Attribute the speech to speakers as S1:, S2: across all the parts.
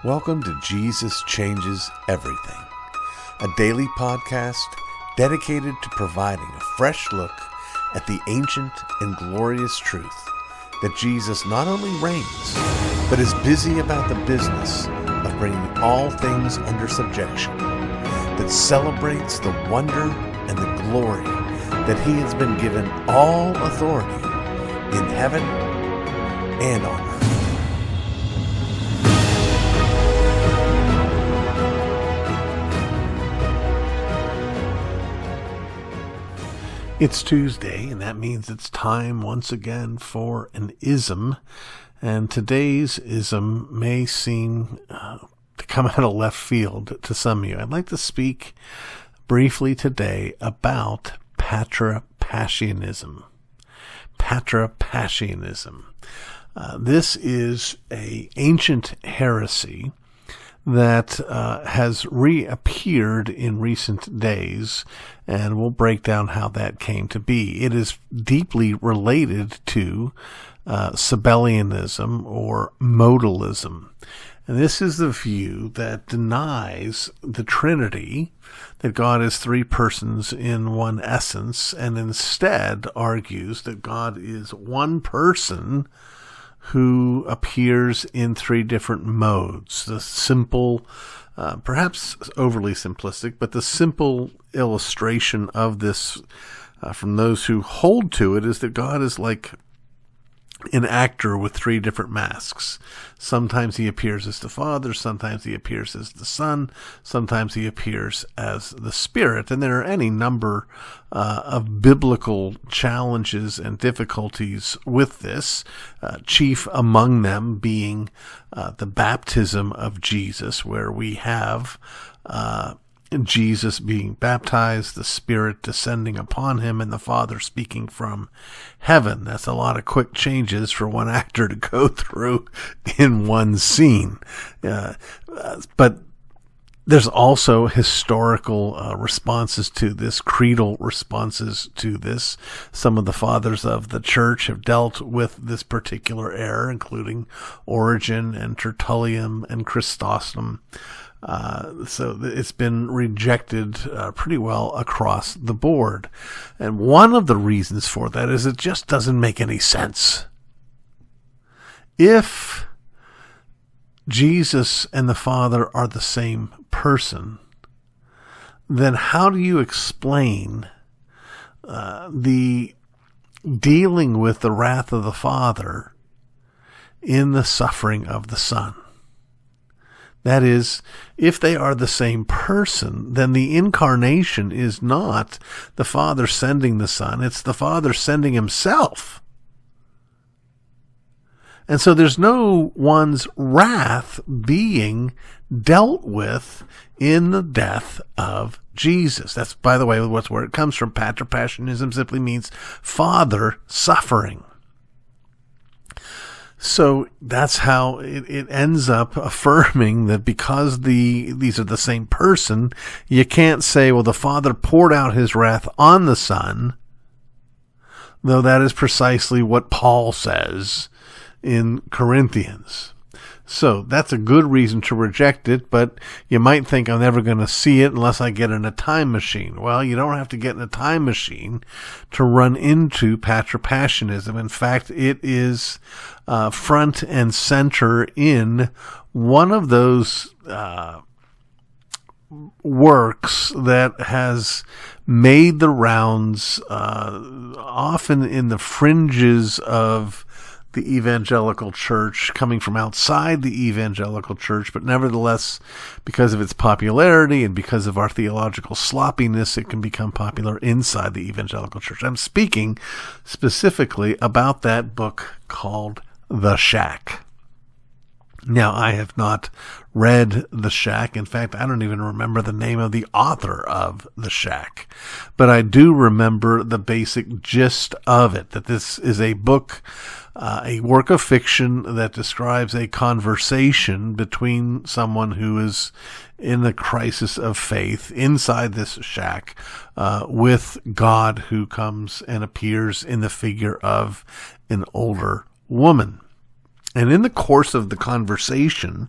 S1: Welcome to Jesus Changes Everything, a daily podcast dedicated to providing a fresh look at the ancient and glorious truth that Jesus not only reigns, but is busy about the business of bringing all things under subjection, that celebrates the wonder and the glory that he has been given all authority in heaven and on earth. It's Tuesday, and that means it's time once again for an ism. And today's ism may seem to come out of left field to some of you. I'd like to speak briefly today about Patripassianism. Patripassianism. This is an ancient heresy that has reappeared in recent days, and we'll break down how that came to be. It is deeply related to Sabellianism or modalism. And this is the view that denies the Trinity, that God is three persons in one essence, and instead argues that God is one person who appears in three different modes. The simple, perhaps overly simplistic, but the simple illustration of this from those who hold to it is that God is like an actor with three different masks. Sometimes he appears as the Father, sometimes he appears as the Son, sometimes he appears as the Spirit. And there are any number of biblical challenges and difficulties with this, chief among them being the baptism of Jesus, where we have Jesus being baptized, the Spirit descending upon him, and the Father speaking from heaven. That's a lot of quick changes for one actor to go through in one scene. But there's also historical responses to this, creedal responses to this. Some of the fathers of the church have dealt with this particular error, including Origen and Tertullian and Chrysostom. So it's been rejected pretty well across the board. And one of the reasons for that is it just doesn't make any sense. If Jesus and the Father are the same person, then how do you explain the dealing with the wrath of the Father in the suffering of the Son? That is, if they are the same person, then the incarnation is not the Father sending the Son, it's the Father sending himself. And so there's no one's wrath being dealt with in the death of Jesus. That's, by the way, where it comes from. Patripassianism simply means Father suffering. So that's how it ends up affirming that because these are the same person, you can't say, well, the Father poured out his wrath on the Son, though that is precisely what Paul says in Corinthians. So that's a good reason to reject it, but you might think I'm never going to see it unless I get in a time machine. Well, you don't have to get in a time machine to run into Patripassianism. In fact, it is front and center in one of those works that has made the rounds often in the fringes of the evangelical church, coming from outside the evangelical church, but nevertheless, because of its popularity and because of our theological sloppiness, it can become popular inside the evangelical church. I'm speaking specifically about that book called The Shack. Now, I have not read The Shack. In fact, I don't even remember the name of the author of The Shack. But I do remember the basic gist of it, that this is a book, a work of fiction that describes a conversation between someone who is in the crisis of faith inside this shack with God, who comes and appears in the figure of an older woman. And in the course of the conversation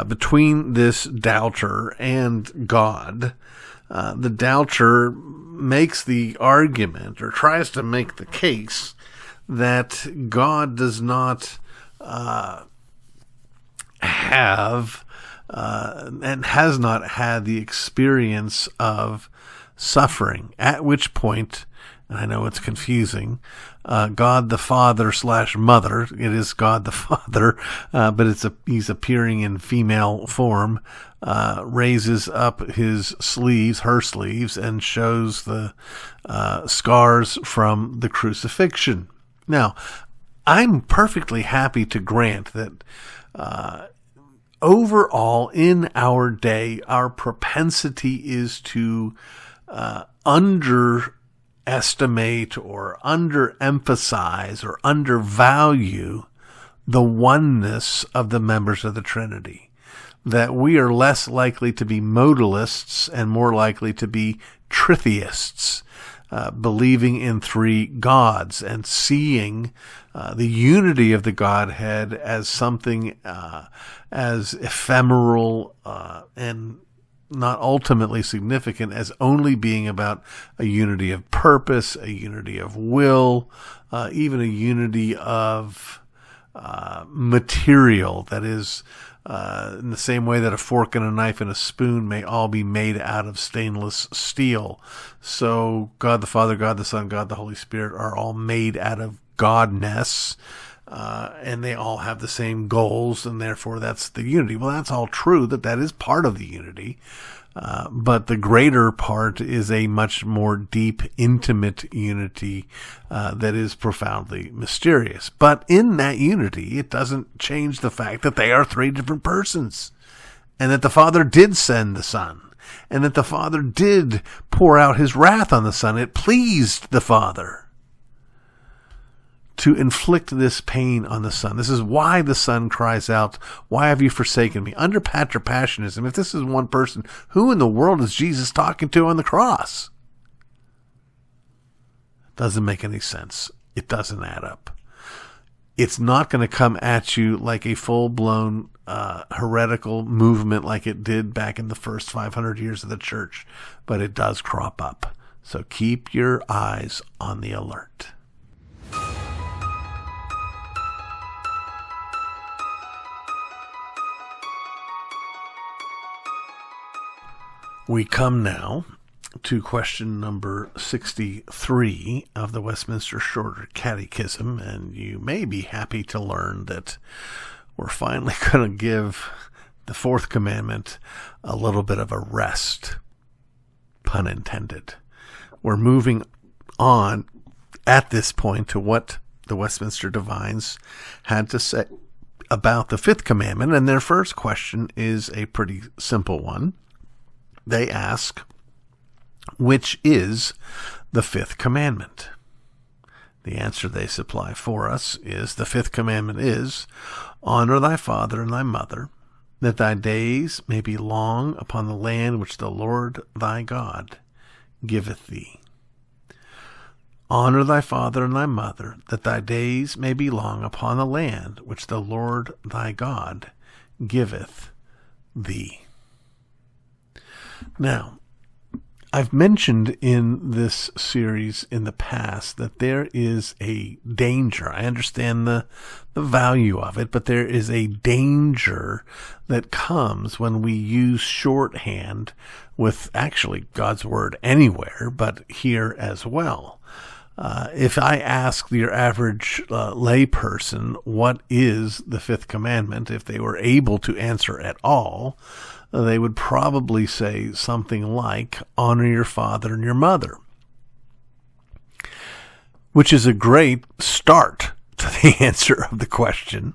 S1: between this doubter and God, the doubter makes the argument, or tries to make the case, that God does not have and has not had the experience of suffering, at which point, and I know it's confusing, God the Father / Mother, it is God the Father, but he's appearing in female form, raises up his sleeves, her sleeves, and shows the scars from the crucifixion. Now, I'm perfectly happy to grant that overall in our day, our propensity is to underestimate or underemphasize or undervalue the oneness of the members of the Trinity. That we are less likely to be modalists and more likely to be tritheists, believing in three gods and seeing the unity of the Godhead as something as ephemeral and not ultimately significant as only being about a unity of purpose, a unity of will, even a unity of material. That is, in the same way that a fork and a knife and a spoon may all be made out of stainless steel. So God the Father, God the Son, God the Holy Spirit are all made out of Godness, and they all have the same goals, and therefore that's the unity. Well, that's all true, that is part of the unity, but the greater part is a much more deep, intimate unity that is profoundly mysterious. But in that unity, it doesn't change the fact that they are three different persons, and that the Father did send the Son, and that the Father did pour out his wrath on the Son. It pleased the Father to inflict this pain on the Son. This is why the Son cries out, "Why have you forsaken me?" Under Patripassianism, if this is one person, who in the world is Jesus talking to on the cross? Doesn't make any sense. It doesn't add up. It's not going to come at you like a full-blown heretical movement like it did back in the first 500 years of the church, but it does crop up. So keep your eyes on the alert. We come now to question number 63 of the Westminster Shorter Catechism, and you may be happy to learn that we're finally going to give the fourth commandment a little bit of a rest, pun intended. We're moving on at this point to what the Westminster Divines had to say about the fifth commandment, and their first question is a pretty simple one. They ask, which is the fifth commandment? The answer they supply for us is, the fifth commandment is, honor thy father and thy mother, that thy days may be long upon the land which the Lord thy God giveth thee. Honor thy father and thy mother, that thy days may be long upon the land which the Lord thy God giveth thee. Now, I've mentioned in this series in the past that there is a danger. I understand the value of it, but there is a danger that comes when we use shorthand with actually God's word anywhere, but here as well. If I ask your average layperson what is the fifth commandment, if they were able to answer at all, they would probably say something like, honor your father and your mother, which is a great start to the answer of the question,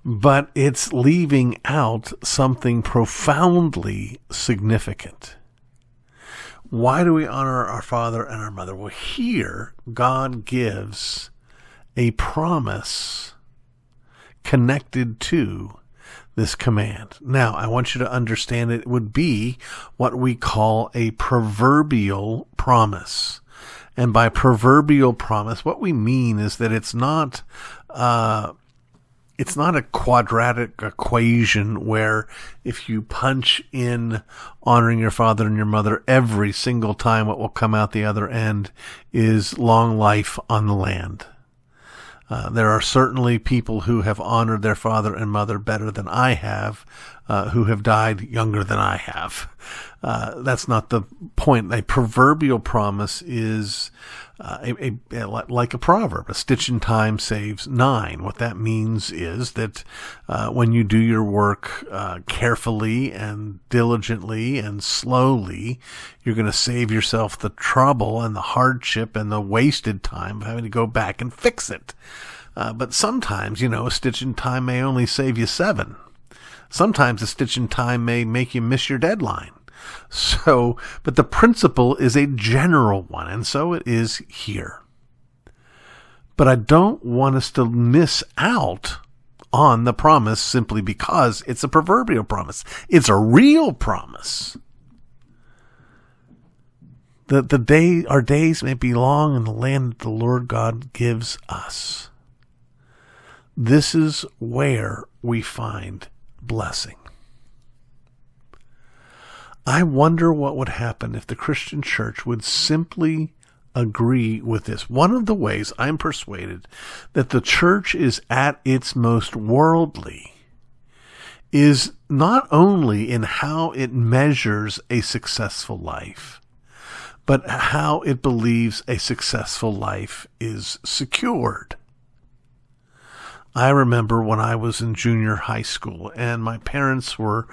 S1: but it's leaving out something profoundly significant. Why do we honor our father and our mother? Well, here God gives a promise connected to this command. Now, I want you to understand it would be what we call a proverbial promise. And by proverbial promise, what we mean is that it's not it's not a quadratic equation where if you punch in honoring your father and your mother every single time, what will come out the other end is long life on the land. There are certainly people who have honored their father and mother better than I have, who have died younger than I have. That's not the point. A proverbial promise is like a proverb. A stitch in time saves nine. What that means is that when you do your work carefully and diligently and slowly, you're going to save yourself the trouble and the hardship and the wasted time of having to go back and fix it. But sometimes, a stitch in time may only save you 7. Sometimes a stitch in time may make you miss your deadline. So, but the principle is a general one, and so it is here. But I don't want us to miss out on the promise simply because it's a proverbial promise. It's a real promise. Our days may be long in the land that the Lord God gives us. This is where we find blessing. I wonder what would happen if the Christian church would simply agree with this. One of the ways I'm persuaded that the church is at its most worldly is not only in how it measures a successful life, but how it believes a successful life is secured. I remember when I was in junior high school and my parents were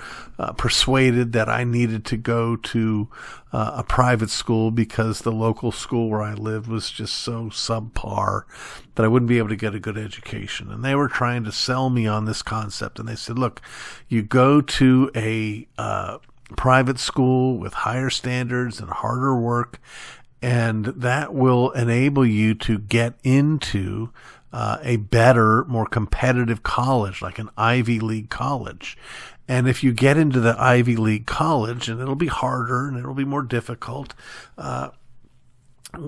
S1: persuaded that I needed to go to a private school because the local school where I lived was just so subpar that I wouldn't be able to get a good education. And they were trying to sell me on this concept. And they said, look, you go to a private school with higher standards and harder work, and that will enable you to get into a better, more competitive college, like an Ivy League college. And if you get into the Ivy League college, and it'll be harder and it'll be more difficult,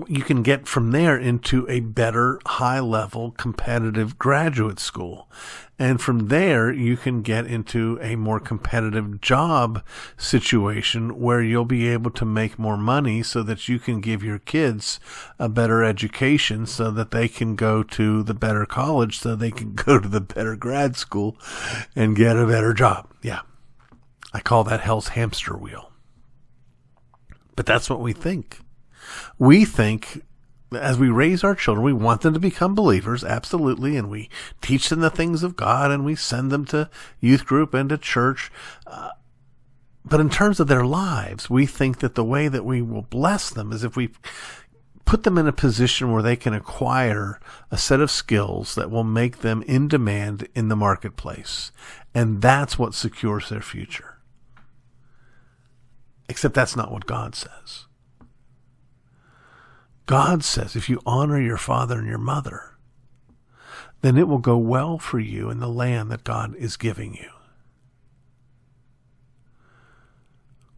S1: you can get from there into a better, high-level, competitive graduate school. And from there, you can get into a more competitive job situation where you'll be able to make more money so that you can give your kids a better education so that they can go to the better college, so they can go to the better grad school and get a better job. Yeah. I call that hell's hamster wheel. But that's what we think. We think as we raise our children, we want them to become believers, absolutely, and we teach them the things of God, and we send them to youth group and to church. But in terms of their lives, we think that the way that we will bless them is if we put them in a position where they can acquire a set of skills that will make them in demand in the marketplace. And that's what secures their future. Except that's not what God says. God says if you honor your father and your mother, then it will go well for you in the land that God is giving you.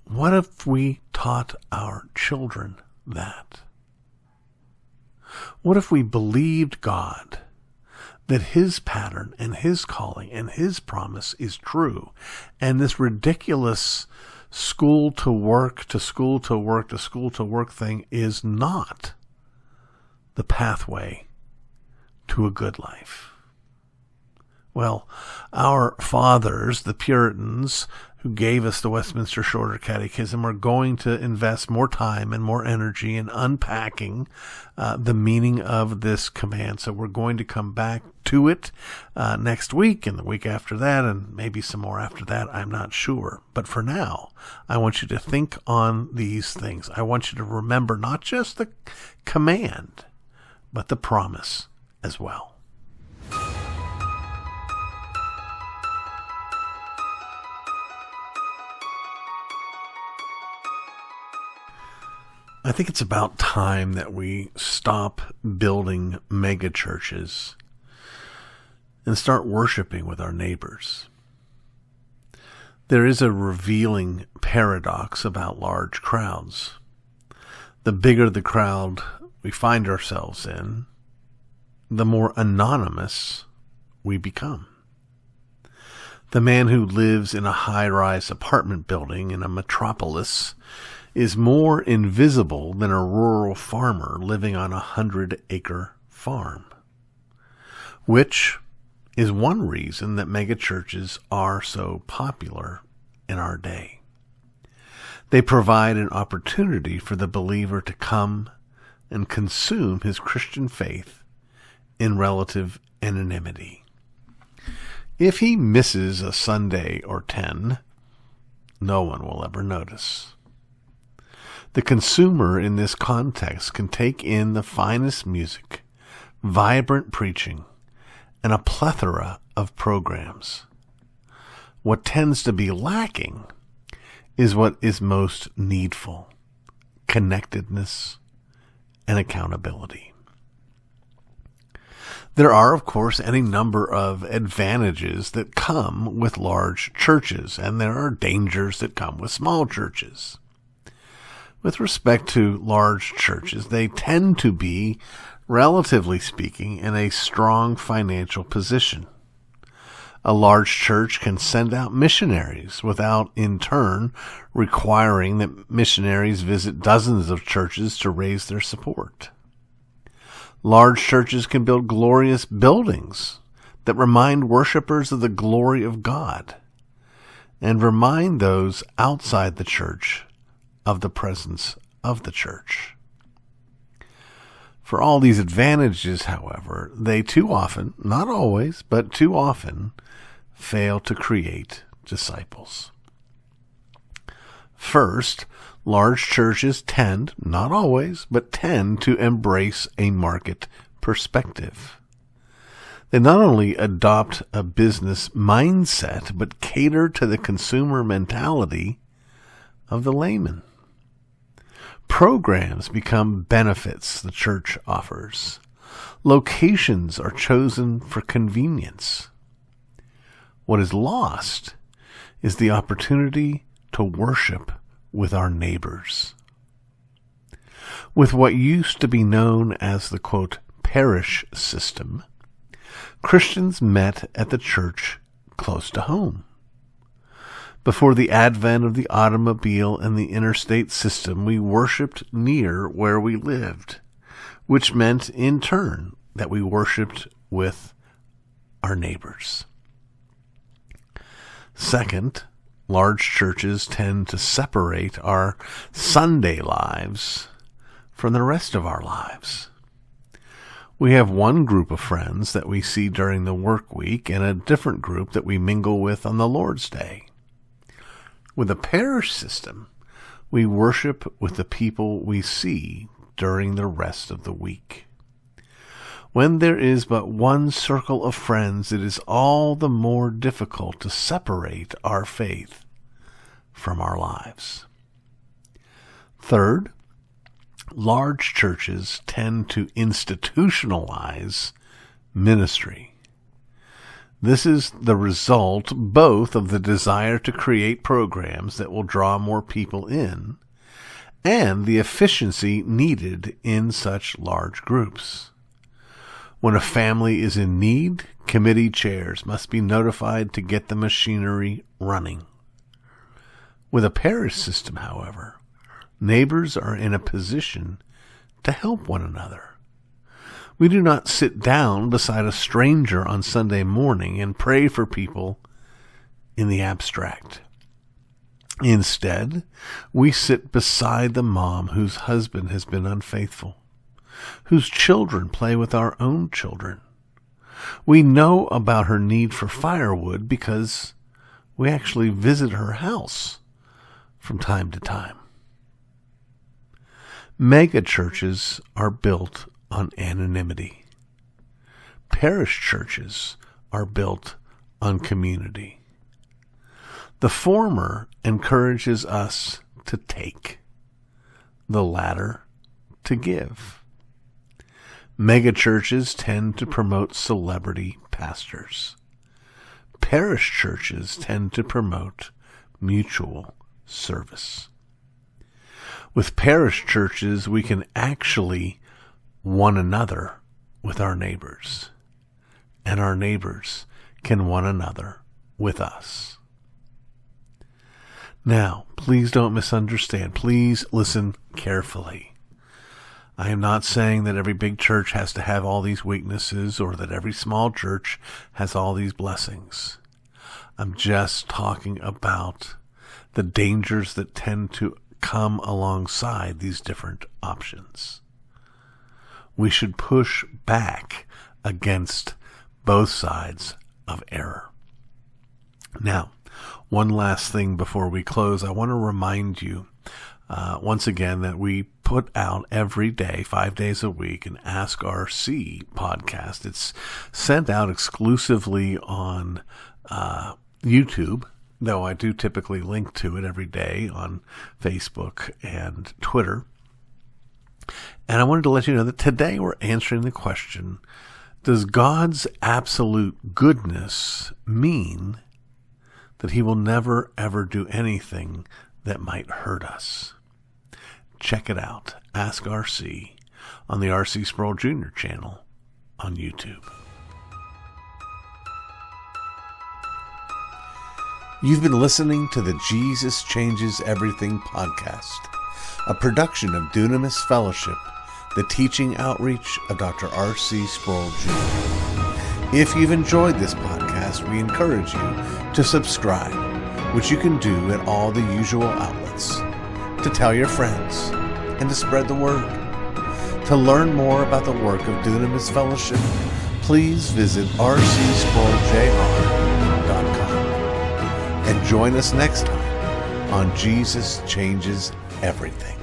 S1: What if we taught our children that? What if we believed God, that his pattern and his calling and his promise is true, and this ridiculous school to work to school to work to school to work thing is not the pathway to a good life? Well, our fathers, the Puritans, who gave us the Westminster Shorter Catechism, are going to invest more time and more energy in unpacking the meaning of this command. So we're going to come back to it next week and the week after that, and maybe some more after that. I'm not sure. But for now, I want you to think on these things. I want you to remember not just the command, but the promise as well. I think it's about time that we stop building megachurches and start worshiping with our neighbors. There is a revealing paradox about large crowds. The bigger the crowd we find ourselves in, the more anonymous we become. The man who lives in a high-rise apartment building in a metropolis is more invisible than a rural farmer living on a 100-acre farm, which is one reason that megachurches are so popular in our day. They provide an opportunity for the believer to come and consume his Christian faith in relative anonymity. If he misses a Sunday or 10, no one will ever notice. The consumer in this context can take in the finest music, vibrant preaching, and a plethora of programs. What tends to be lacking is what is most needful: connectedness and accountability. There are, of course, any number of advantages that come with large churches, and there are dangers that come with small churches. With respect to large churches, they tend to be, relatively speaking, in a strong financial position. A large church can send out missionaries without, in turn, requiring that missionaries visit dozens of churches to raise their support. Large churches can build glorious buildings that remind worshipers of the glory of God and remind those outside the church of the presence of the church. For all these advantages, however, they too often, not always, but too often, fail to create disciples. First, large churches tend, not always, but tend to embrace a market perspective. They not only adopt a business mindset, but cater to the consumer mentality of the layman. Programs become benefits the church offers. Locations are chosen for convenience. What is lost is the opportunity to worship with our neighbors. With what used to be known as the, quote, parish system, Christians met at the church close to home. Before the advent of the automobile and the interstate system, we worshiped near where we lived, which meant, in turn, that we worshiped with our neighbors. Second, large churches tend to separate our Sunday lives from the rest of our lives. We have one group of friends that we see during the work week and a different group that we mingle with on the Lord's Day. With a parish system, we worship with the people we see during the rest of the week. When there is but one circle of friends, it is all the more difficult to separate our faith from our lives. Third, large churches tend to institutionalize ministry. This is the result both of the desire to create programs that will draw more people in and the efficiency needed in such large groups. When a family is in need, committee chairs must be notified to get the machinery running. With a parish system, however, neighbors are in a position to help one another. We do not sit down beside a stranger on Sunday morning and pray for people in the abstract. Instead, we sit beside the mom whose husband has been unfaithful, whose children play with our own children. We know about her need for firewood because we actually visit her house from time to time. Megachurches are built on anonymity. Parish churches are built on community. The former encourages us to take, the latter to give. Megachurches tend to promote celebrity pastors. Parish churches tend to promote mutual service. With parish churches, we can actually one another with our neighbors, and our neighbors can one another with us. Now, please don't misunderstand. Please listen carefully. I am not saying that every big church has to have all these weaknesses or that every small church has all these blessings. I'm just talking about the dangers that tend to come alongside these different options. We should push back against both sides of error. Now, one last thing before we close, I want to remind you once again that we put out every day, 5 days a week, an Ask RC podcast. It's sent out exclusively on YouTube, though I do typically link to it every day on Facebook and Twitter. And I wanted to let you know that today we're answering the question, does God's absolute goodness mean that he will never ever do anything that might hurt us? Check it out. Ask RC on the RC Sproul Jr. channel on YouTube. You've been listening to the Jesus Changes Everything podcast, a production of Dunamis Fellowship, the teaching outreach of Dr. R.C. Sproul Jr. If you've enjoyed this podcast, we encourage you to subscribe, which you can do at all the usual outlets, to tell your friends, and to spread the word. To learn more about the work of Dunamis Fellowship, please visit rcsproulJR.com. And join us next time on Jesus Changes Everything.